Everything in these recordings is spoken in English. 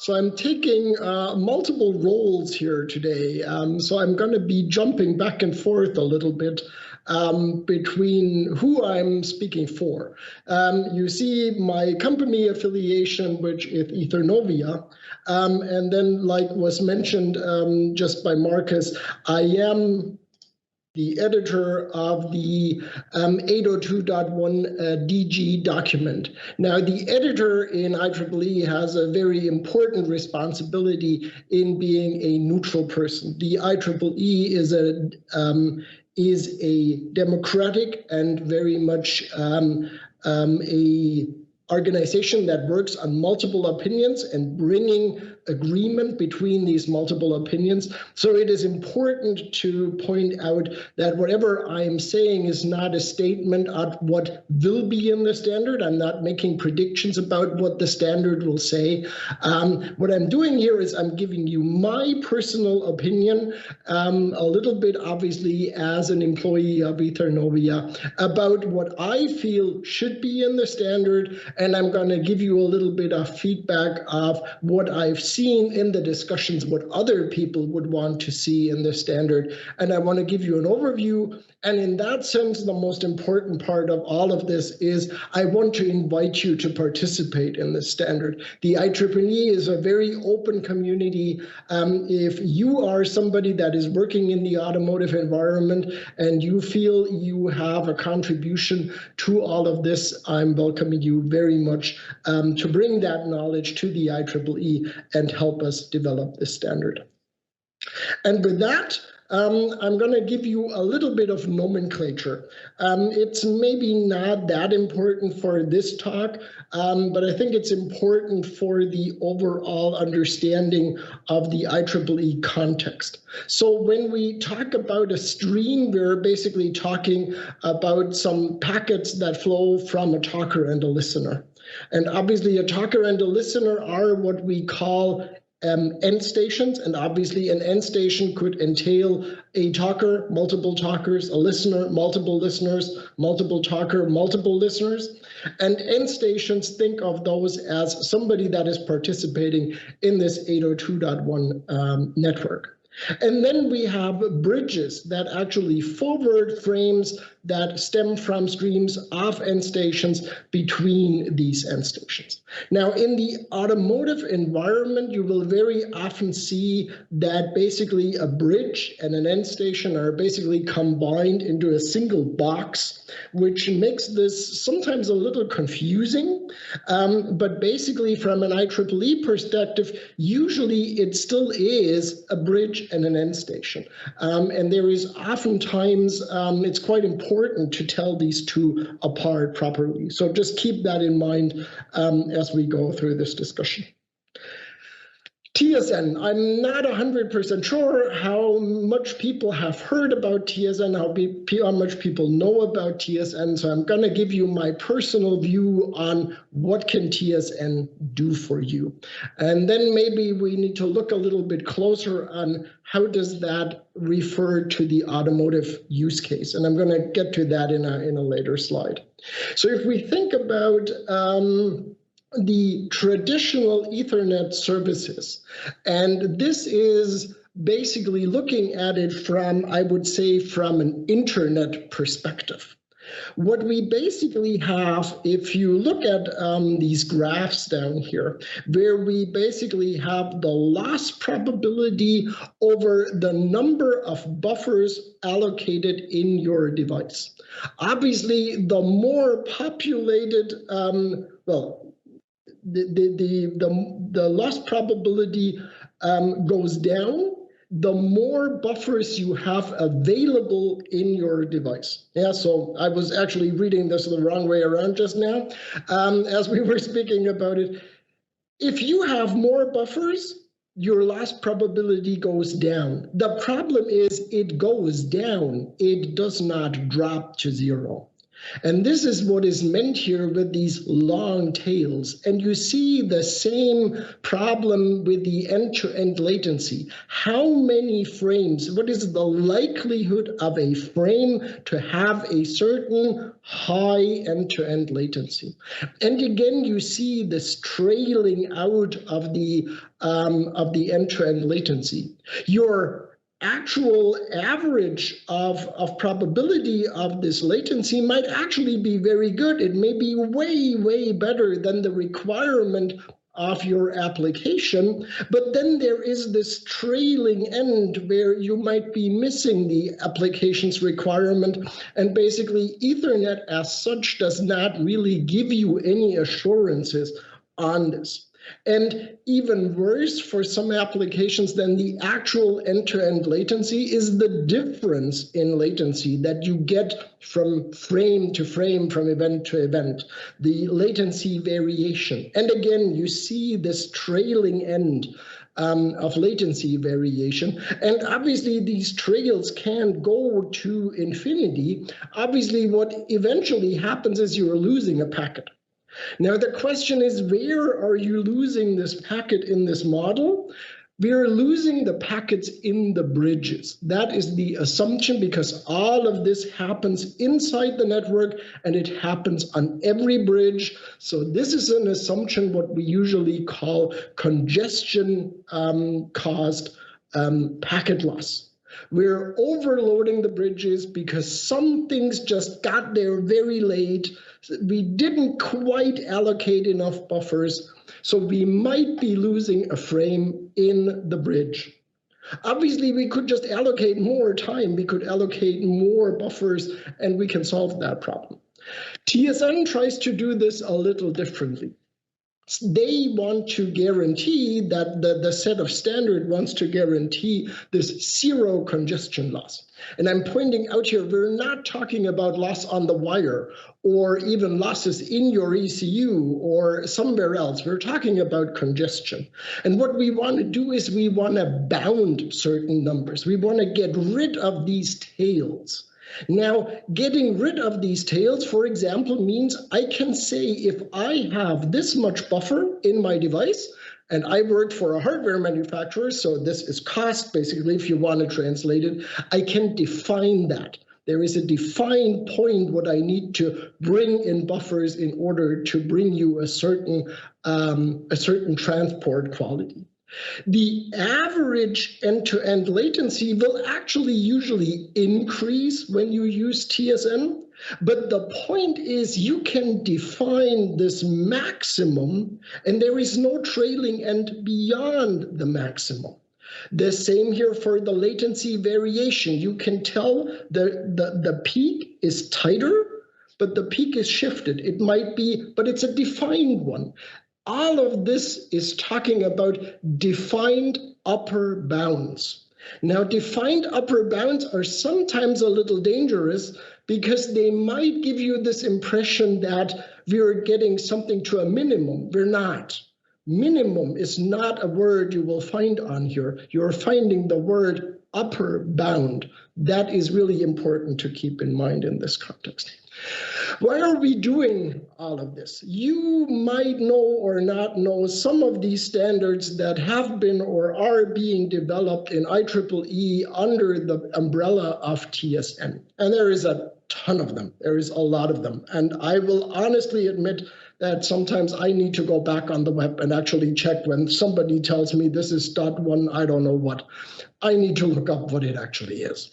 So I'm taking multiple roles here today. So I'm going to be jumping back and forth a little bit between who I'm speaking for. You see my company affiliation, which is Ethernovia. And then, like was mentioned just by Marcus, I am the editor of the 802.1 DG document. Now, the editor in IEEE has a very important responsibility in being a neutral person. The IEEE is a democratic and very much a organization that works on multiple opinions and bringing agreement between these multiple opinions. So it is important to point out that whatever I am saying is not a statement of what will be in the standard. I'm not making predictions about what the standard will say. What I'm doing here is I'm giving you my personal opinion, a little bit obviously as an employee of Ethernovia, about what I feel should be in the standard, and I'm going to give you a little bit of feedback of what I've seen in the discussions, what other people would want to see in the standard. And I want to give you an overview. And in that sense, the most important part of all of this is I want to invite you to participate in the standard. The IEEE is a very open community. If you are somebody that is working in the automotive environment and you feel you have a contribution to all of this, I'm welcoming you very much to bring that knowledge to the IEEE and help us develop this standard. And with that, I'm going to give you a little bit of nomenclature. It's maybe not that important for this talk, but I think it's important for the overall understanding of the IEEE context. So when we talk about a stream, we're basically talking about some packets that flow from a talker and a listener. And obviously a talker and a listener are what we call end stations, and obviously an end station could entail a talker, multiple talkers, a listener, multiple listeners, multiple talker, multiple listeners. And end stations, think of those as somebody that is participating in this 802.1 network. And then we have bridges that actually forward frames that stem from streams of end stations between these end stations. Now, in the automotive environment, you will very often see that basically a bridge and an end station are basically combined into a single box, which makes this sometimes a little confusing. But basically, from an IEEE perspective, usually it still is a bridge and an end station. And there is oftentimes, it's quite important to tell these two apart properly. So just keep that in mind as we go through this discussion. TSN, I'm not 100% sure how much people have heard about TSN, how much people know about TSN, so I'm going to give you my personal view on what can TSN do for you. And then maybe we need to look a little bit closer on how does that refer to the automotive use case. And I'm going to get to that in a later slide. So if we think about the traditional Ethernet services, and this is basically looking at it from, I would say, from an internet perspective. What we basically have, if you look at these graphs down here, where we basically have the loss probability over the number of buffers allocated in your device. Obviously, the more populated, the loss probability goes down, the more buffers you have available in your device. Yeah, so I was actually reading this the wrong way around just now as we were speaking about it. If you have more buffers, your loss probability goes down. The problem is it goes down. It does not drop to zero. And this is what is meant here with these long tails. And you see the same problem with the end-to-end latency. How many frames, what is the likelihood of a frame to have a certain high end-to-end latency? And again, you see this trailing out of the end-to-end latency. Your actual average of probability of this latency might actually be very good. It may be way, way better than the requirement of your application, but then there is this trailing end where you might be missing the application's requirement, and basically Ethernet as such does not really give you any assurances on this. And even worse for some applications than the actual end-to-end latency is the difference in latency that you get from frame to frame, from event to event, the latency variation. And again, you see this trailing end of latency variation. And obviously these trails can go to infinity. Obviously what eventually happens is you're losing a packet. Now, the question is, where are you losing this packet in this model? We are losing the packets in the bridges. That is the assumption, because all of this happens inside the network and it happens on every bridge. So this is an assumption, what we usually call congestion caused packet loss. We're overloading the bridges because some things just got there very late. We didn't quite allocate enough buffers, so we might be losing a frame in the bridge. Obviously, we could just allocate more time. We could allocate more buffers, and we can solve that problem. TSN tries to do this a little differently. They want to guarantee that the set of standard wants to guarantee this zero congestion loss. And I'm pointing out here, we're not talking about loss on the wire or even losses in your ECU or somewhere else. We're talking about congestion. And what we want to do is we want to bound certain numbers. We want to get rid of these tails. Now, getting rid of these tails, for example, means I can say if I have this much buffer in my device, and I work for a hardware manufacturer, so this is cost, basically, if you want to translate it, I can define that. There is a defined point what I need to bring in buffers in order to bring you a certain transport quality. The average end-to-end latency will actually usually increase when you use TSN, but the point is you can define this maximum and there is no trailing end beyond the maximum. The same here for the latency variation. You can tell the peak is tighter, but the peak is shifted. It might be, but it's a defined one. All of this is talking about defined upper bounds. Now, defined upper bounds are sometimes a little dangerous because they might give you this impression that we're getting something to a minimum. We're not. Minimum is not a word you will find on here. You're finding the word upper bound. That is really important to keep in mind in this context. Why are we doing all of this? You might know or not know some of these standards that have been or are being developed in IEEE under the umbrella of TSN. And there is a ton of them. There is a lot of them. And I will honestly admit that sometimes I need to go back on the web and actually check when somebody tells me this is .1, I don't know what. I need to look up what it actually is.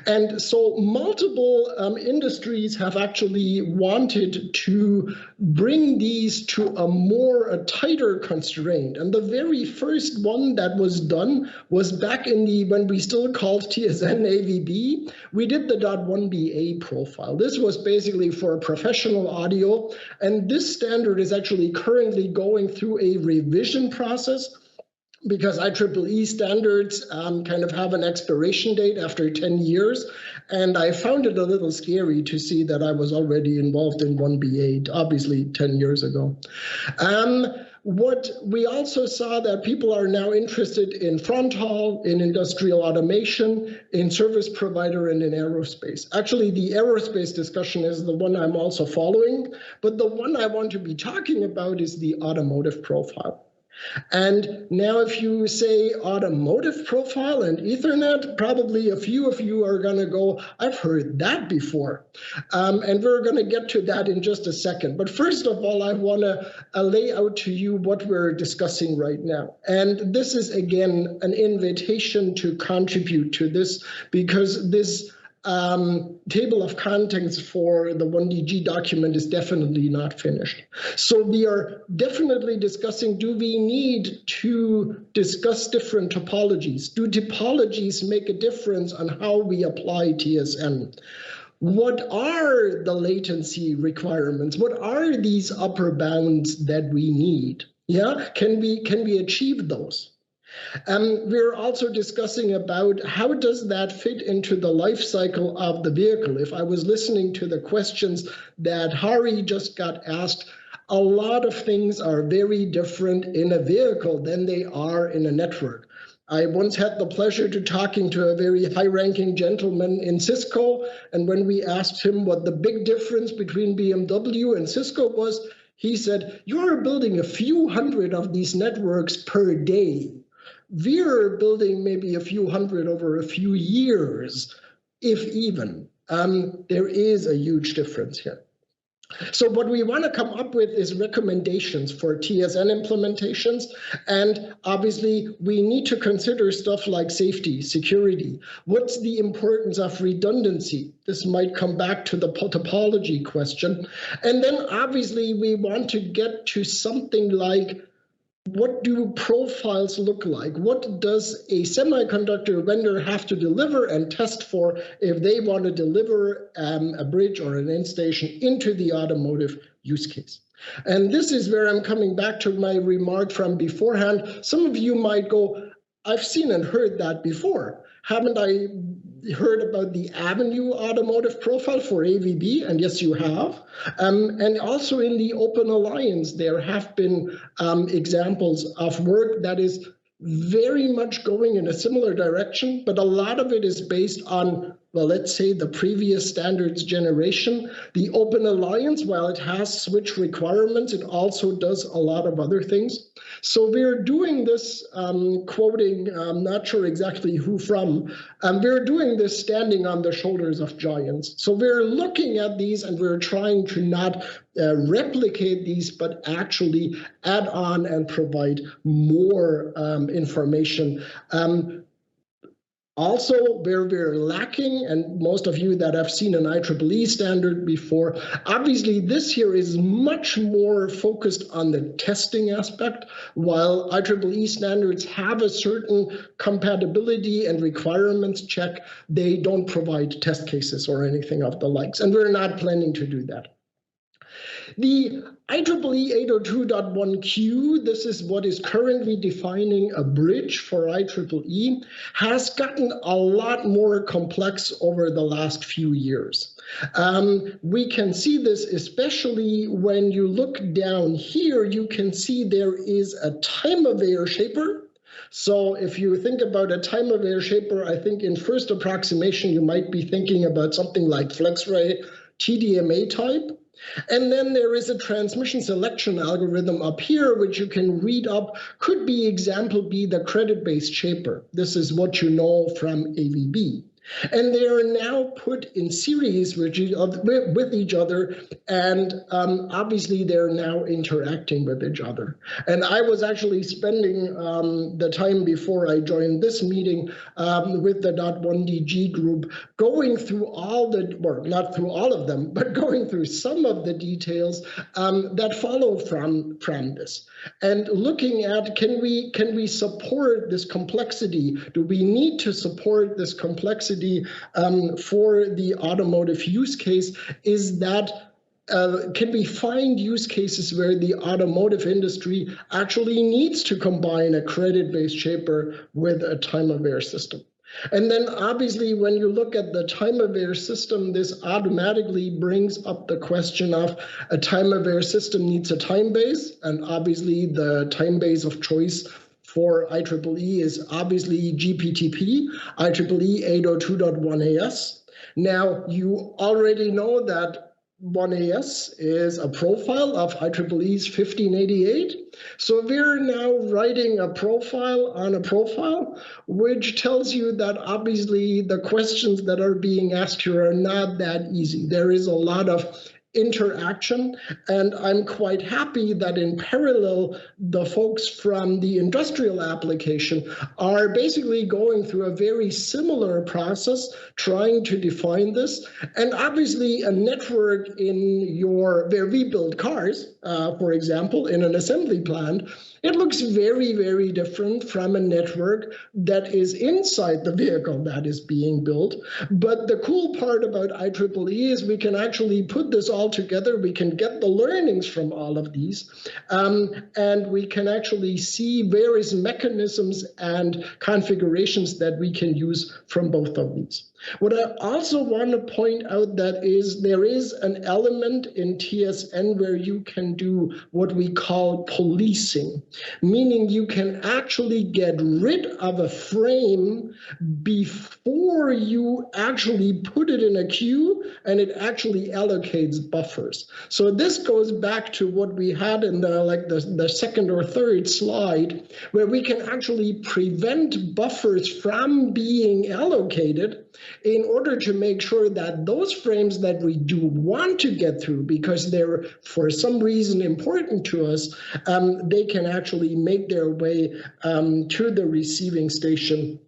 And so multiple industries have actually wanted to bring these to a tighter constraint. And the very first one that was done was back in when we still called TSN AVB. We did the .1BA profile. This was basically for professional audio. And this standard is actually currently going through a revision process, because IEEE standards kind of have an expiration date after 10 years. And I found it a little scary to see that I was already involved in 1BA, obviously 10 years ago. What we also saw that people are now interested in front haul, in industrial automation, in service provider, and in aerospace. Actually, the aerospace discussion is the one I'm also following, but the one I want to be talking about is the automotive profile. And now if you say automotive profile and Ethernet, probably a few of you are going to go, I've heard that before. And we're going to get to that in just a second. But first of all, I want to lay out to you what we're discussing right now. And this is, again, an invitation to contribute to this, because this table of contents for the 1DG document is definitely not finished. So we are definitely discussing, do we need to discuss different topologies? Do topologies make a difference on how we apply TSN? What are the latency requirements? What are these upper bounds that we need? Yeah, can we achieve those? We're also discussing about how does that fit into the life cycle of the vehicle. If I was listening to the questions that Hari just got asked, a lot of things are very different in a vehicle than they are in a network. I once had the pleasure to talking to a very high-ranking gentleman in Cisco, and when we asked him what the big difference between BMW and Cisco was, he said, "You're building a few hundred of these networks per day. We're building maybe a few hundred over a few years, if even." There is a huge difference here. So what we want to come up with is recommendations for TSN implementations. And obviously, we need to consider stuff like safety, security. What's the importance of redundancy? This might come back to the topology question. And then obviously, we want to get to something like, what do profiles look like? What does a semiconductor vendor have to deliver and test for if they want to deliver a bridge or an end station into the automotive use case? And this is where I'm coming back to my remark from beforehand. Some of you might go, I've seen and heard that before. Haven't I heard about the Avenue automotive profile for AVB? And yes, you have. And also in the Open Alliance, there have been examples of work that is very much going in a similar direction, but a lot of it is based on, well, let's say the previous standards generation. The Open Alliance, while it has switch requirements, it also does a lot of other things. So we're doing this, quoting, I'm not sure exactly who from, we're doing this standing on the shoulders of giants. So we're looking at these and we're trying to not replicate these, but actually add on and provide more information. Also, where we're lacking, and most of you that have seen an IEEE standard before, obviously this here is much more focused on the testing aspect, while IEEE standards have a certain compatibility and requirements check, they don't provide test cases or anything of the likes, and we're not planning to do that. The IEEE 802.1Q, this is what is currently defining a bridge for IEEE, has gotten a lot more complex over the last few years. We can see this especially when you look down here, you can see there is a time-of-air shaper. So if you think about a time-of-air shaper, I think in first approximation, you might be thinking about something like FlexRay TDMA type. And then there is a transmission selection algorithm up here, which you can read up, could be example B, the credit-based shaper. This is what you know from AVB. And they are now put in series with each other, and obviously they're now interacting with each other. And I was actually spending the time before I joined this meeting with the .1DG group, going through all the, or not through all of them, but going through some of the details that follow from this. And looking at, can we support this complexity? Do we need to support this complexity for the automotive use case? Is that can we find use cases where the automotive industry actually needs to combine a credit-based shaper with a time-of-air system? And then obviously when you look at the time-aware system, this automatically brings up the question of a time-aware system needs a time base, and obviously the time base of choice for IEEE is obviously GPTP, IEEE 802.1 AS. Now, you already know that 1AS is a profile of IEEE's 1588. So we're now writing a profile on a profile, which tells you that obviously the questions that are being asked here are not that easy. There is a lot of interaction, and I'm quite happy that in parallel, the folks from the industrial application are basically going through a very similar process, trying to define this. And obviously a network where we build cars, for example, in an assembly plant, it looks very, very different from a network that is inside the vehicle that is being built. But the cool part about IEEE is we can actually put this all together. We can get the learnings from all of these, and we can actually see various mechanisms and configurations that we can use from both of these. What I also want to point out that is there is an element in TSN where you can do what we call policing, meaning you can actually get rid of a frame before you actually put it in a queue, and it actually allocates buffers. So this goes back to what we had in the second or third slide, where we can actually prevent buffers from being allocated in order to make sure that those frames that we do want to get through, because they're for some reason important to us, they can actually make their way to the receiving station.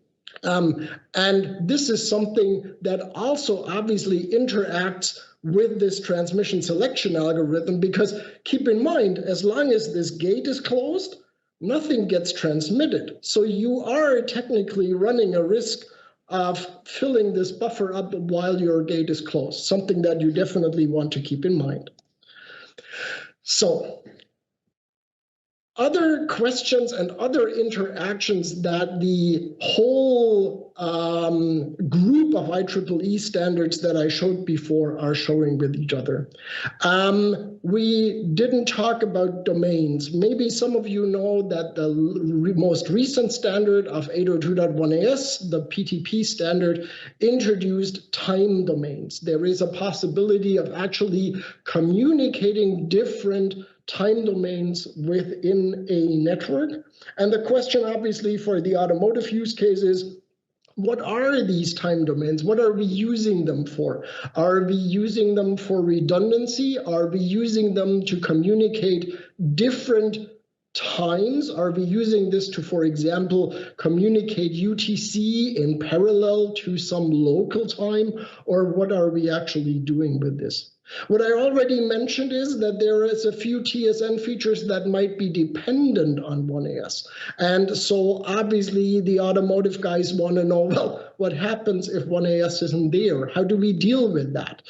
And this is something that also obviously interacts with this transmission selection algorithm, because keep in mind, as long as this gate is closed, nothing gets transmitted. So you are technically running a risk of filling this buffer up while your gate is closed, something that you definitely want to keep in mind. So other questions and other interactions that the whole group of IEEE standards that I showed before are showing with each other. We didn't talk about domains. Maybe some of you know that the most recent standard of 802.1 AS, the PTP standard, introduced time domains. There is a possibility of actually communicating different time domains within a network. And the question obviously for the automotive use case is, what are these time domains? What are we using them for? Are we using them for redundancy? Are we using them to communicate different times? Are we using this to, for example, communicate UTC in parallel to some local time? Or what are we actually doing with this? What I already mentioned is that there is a few TSN features that might be dependent on 1AS. And so obviously the automotive guys want to know, well, what happens if 1AS isn't there? How do we deal with that?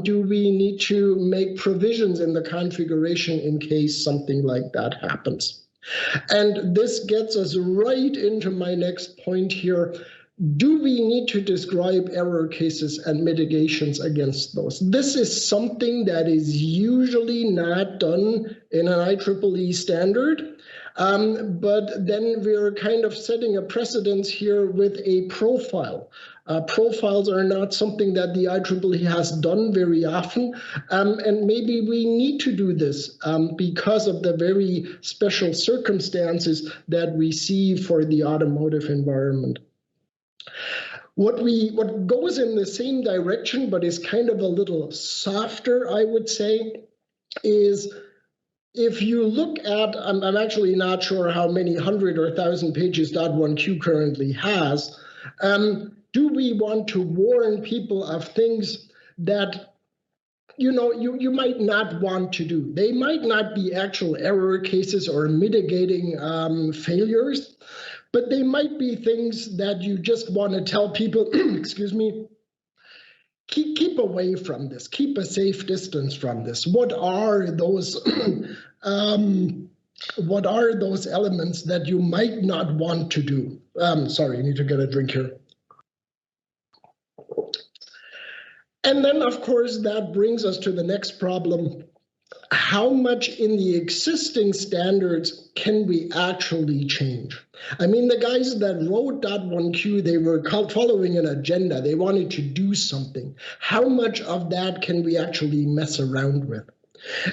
Do we need to make provisions in the configuration in case something like that happens? And this gets us right into my next point here. Do we need to describe error cases and mitigations against those? This is something that is usually not done in an IEEE standard, but then we're kind of setting a precedence here with a profile. Profiles are not something that the IEEE has done very often, and maybe we need to do this because of the very special circumstances that we see for the automotive environment. What goes in the same direction, but is kind of a little softer, I would say, is if you look at, I'm actually not sure how many 100 or 1,000 pages .1Q currently has, do we want to warn people of things that you might not want to do? They might not be actual error cases or mitigating failures, but they might be things that you just want to tell people, excuse me, keep away from this, keep a safe distance from this. What are those elements that you might not want to do? Sorry, I need to get a drink here. And then, of course, that brings us to the next problem. How much in the existing standards can we actually change? I mean, the guys that wrote .1Q, they were following an agenda. They wanted to do something. How much of that can we actually mess around with?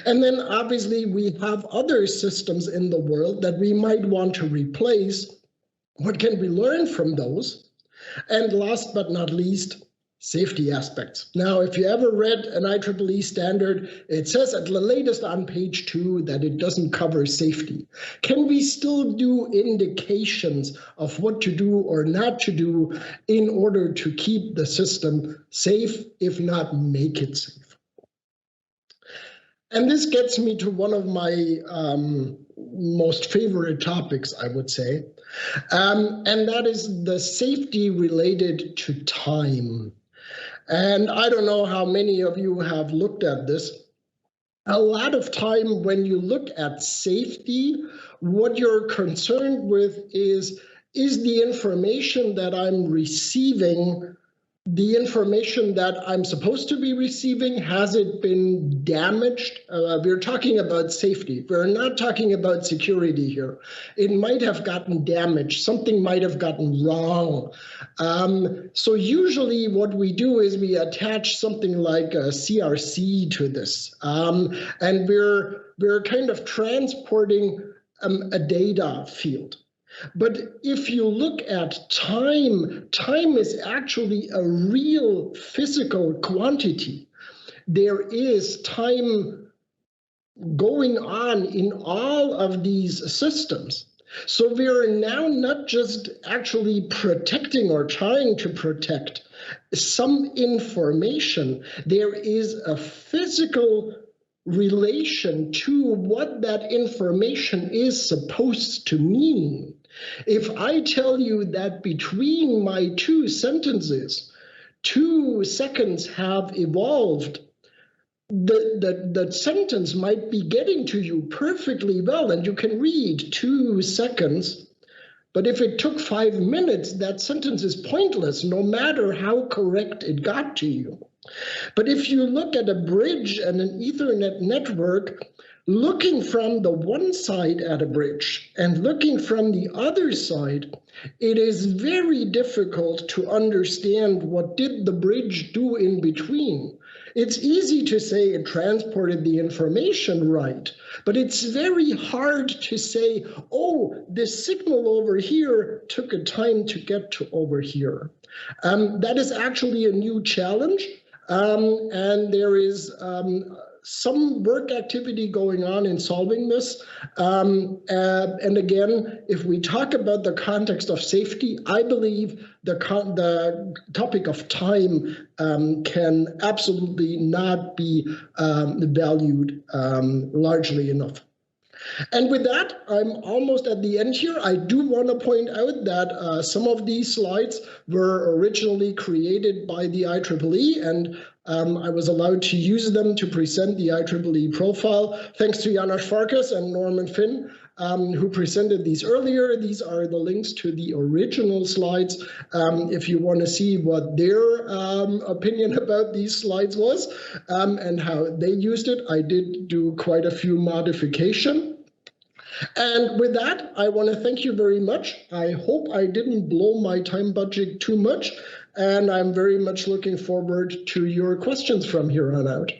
And then obviously we have other systems in the world that we might want to replace. What can we learn from those? And last but not least, safety aspects. Now, if you ever read an IEEE standard, it says at the latest on page 2 that it doesn't cover safety. Can we still do indications of what to do or not to do in order to keep the system safe, if not make it safe? And this gets me to one of my most favorite topics, I would say, and that is the safety related to time. And I don't know how many of you have looked at this. A lot of time when you look at safety, what you're concerned with is the information that I'm receiving the information that I'm supposed to be receiving? Has it been damaged? We're talking about safety. We're not talking about security here. It might have gotten damaged. Something might have gotten wrong. So usually what we do is we attach something like a CRC to this. And we're kind of transporting a data field. But if you look at time, time is actually a real physical quantity. There is time going on in all of these systems. So we are now not just actually protecting or trying to protect some information. There is a physical relation to what that information is supposed to mean. If I tell you that between my two sentences, 2 seconds have evolved, the sentence might be getting to you perfectly well, and you can read 2 seconds. But if it took 5 minutes, that sentence is pointless, no matter how correct it got to you. But if you look at a bridge and an Ethernet network, looking from the one side at a bridge and looking from the other side, it is very difficult to understand what did the bridge do in between. It's easy to say it transported the information right, but it's very hard to say, oh, this signal over here took a time to get to over here. That is actually a new challenge, and there is some work activity going on in solving this. And again, if we talk about the context of safety, I believe the topic of time can absolutely not be valued largely enough. And with that, I'm almost at the end here. I do want to point out that some of these slides were originally created by the IEEE, and I was allowed to use them to present the IEEE profile. Thanks to Janos Farkas and Norman Finn, who presented these earlier. These are the links to the original slides. If you want to see what their opinion about these slides was and how they used it, I did do quite a few modifications. And with that, I want to thank you very much. I hope I didn't blow my time budget too much, and I'm very much looking forward to your questions from here on out.